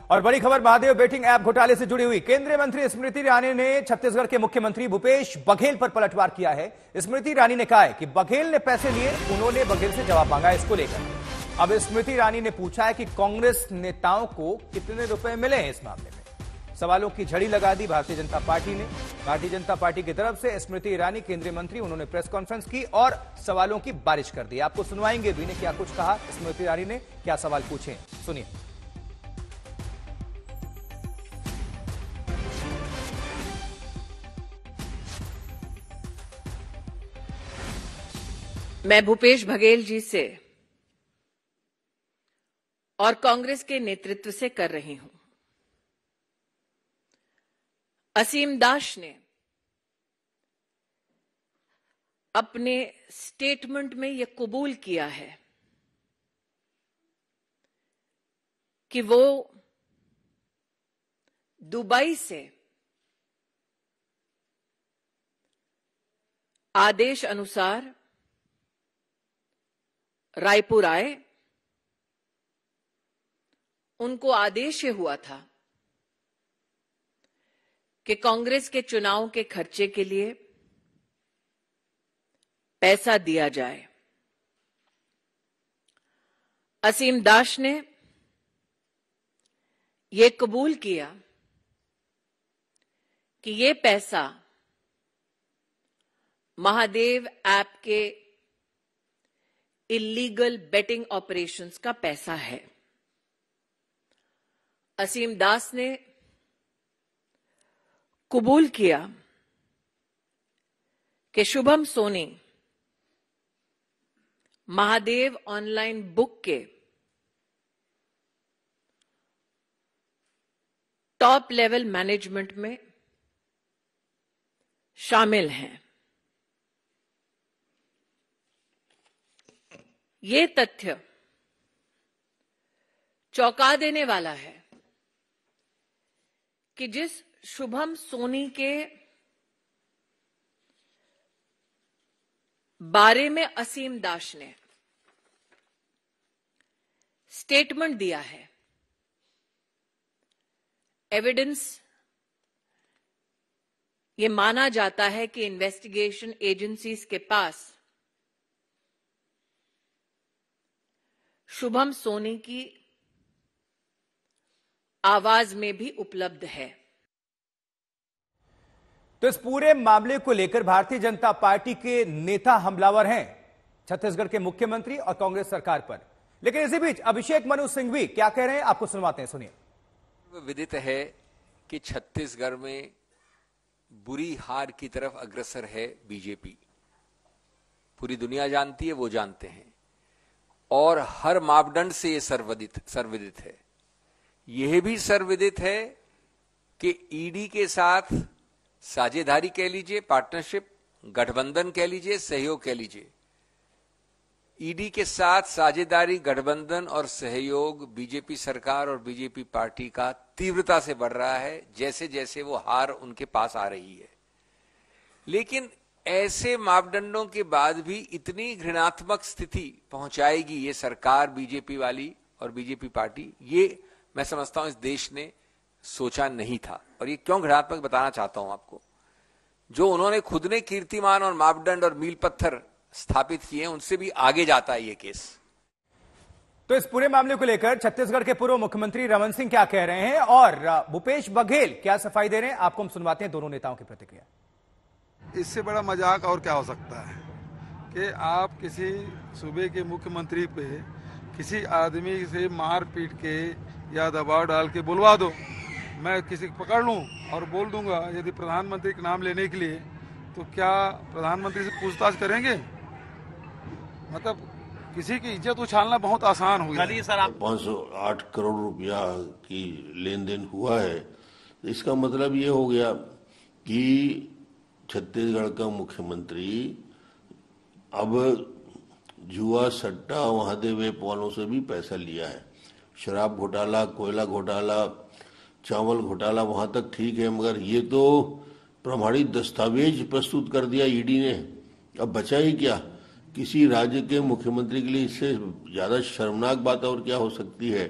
और बड़ी खबर महादेव बेटिंग ऐप घोटाले से जुड़ी हुई। केंद्रीय मंत्री स्मृति ईरानी ने छत्तीसगढ़ के मुख्यमंत्री भूपेश बघेल पर पलटवार किया है। स्मृति ईरानी ने कहा है कि बघेल ने पैसे लिए, उन्होंने बघेल से जवाब मांगा। इसको लेकर अब स्मृति ईरानी ने पूछा है कि कांग्रेस नेताओं को कितने रुपए मिले हैं। इस मामले में सवालों की झड़ी लगा दी भारतीय जनता पार्टी ने। भारतीय जनता पार्टी की तरफ से स्मृति ईरानी केंद्रीय मंत्री, उन्होंने प्रेस कॉन्फ्रेंस की और सवालों की बारिश कर दी। आपको सुनवाएंगे भी ने क्या कुछ कहा, स्मृति ईरानी ने क्या सवाल पूछे, सुनिए। मैं भूपेश बघेल जी से और कांग्रेस के नेतृत्व से कर रही हूं। असीम दास ने अपने स्टेटमेंट में यह कबूल किया है कि वो दुबई से आदेश अनुसार रायपुर आए। उनको आदेश ये हुआ था कि कांग्रेस के चुनाव के खर्चे के लिए पैसा दिया जाए। असीम दास ने ये कबूल किया कि ये पैसा महादेव ऐप के इलीगल बेटिंग ऑपरेशंस का पैसा है। असीम दास ने कबूल किया कि शुभम सोनी महादेव ऑनलाइन बुक के टॉप लेवल मैनेजमेंट में शामिल हैं। ये तथ्य चौंका देने वाला है कि जिस शुभम सोनी के बारे में असीम दास ने स्टेटमेंट दिया है, एविडेंस ये माना जाता है कि इन्वेस्टिगेशन एजेंसीज के पास शुभम सोनी की आवाज में भी उपलब्ध है। तो इस पूरे मामले को लेकर भारतीय जनता पार्टी के नेता हमलावर हैं छत्तीसगढ़ के मुख्यमंत्री और कांग्रेस सरकार पर। लेकिन इसी बीच अभिषेक मनु सिंघवी क्या कह रहे हैं, आपको सुनवाते हैं, सुनिए। विदित है कि छत्तीसगढ़ में बुरी हार की तरफ अग्रसर है बीजेपी। पूरी दुनिया जानती है, वो जानते हैं, और हर मापदंड से ये सर्वविदित है। यह भी सर्वविदित है कि ईडी के साथ साझेदारी कह लीजिए, पार्टनरशिप, गठबंधन कह लीजिए, सहयोग कह लीजिए, ईडी के साथ साझेदारी, गठबंधन और सहयोग बीजेपी सरकार और बीजेपी पार्टी का तीव्रता से बढ़ रहा है जैसे जैसे वो हार उनके पास आ रही है। लेकिन ऐसे मापदंडों के बाद भी इतनी घृणात्मक स्थिति पहुंचाएगी ये सरकार बीजेपी वाली और बीजेपी पार्टी, ये मैं समझता हूं इस देश ने सोचा नहीं था। और ये क्यों घृणात्मक बताना चाहता हूं आपको, जो उन्होंने खुद ने कीर्तिमान और मापदंड और मील पत्थर स्थापित किए उनसे भी आगे जाता है ये केस। तो इस पूरे मामले को लेकर छत्तीसगढ़ के पूर्व मुख्यमंत्री रमन सिंह क्या कह रहे हैं और भूपेश बघेल क्या सफाई दे रहे हैं, आपको हम सुनवाते हैं दोनों नेताओं की प्रतिक्रिया। इससे बड़ा मजाक और क्या हो सकता है कि आप किसी सूबे के मुख्यमंत्री पे किसी आदमी से मार पीट के या दबाव डाल के बुलवा दो, मैं किसी को पकड़ लूं और बोल दूंगा यदि प्रधानमंत्री का नाम लेने के लिए, तो क्या प्रधानमंत्री से पूछताछ करेंगे? मतलब किसी की इज्जत उछालना बहुत आसान हो गया। सर, आप 508 करोड़ रुपया की लेन देन हुआ है, इसका मतलब ये हो गया कि छत्तीसगढ़ का मुख्यमंत्री अब जुआ, सट्टा, महादेव ऐप वालों से भी पैसा लिया है। शराब घोटाला, कोयला घोटाला, चावल घोटाला वहां तक ठीक है, मगर ये तो प्रमाणित दस्तावेज प्रस्तुत कर दिया ईडी ने। अब बचा ही क्या? किसी राज्य के मुख्यमंत्री के लिए इससे ज्यादा शर्मनाक बात और क्या हो सकती है?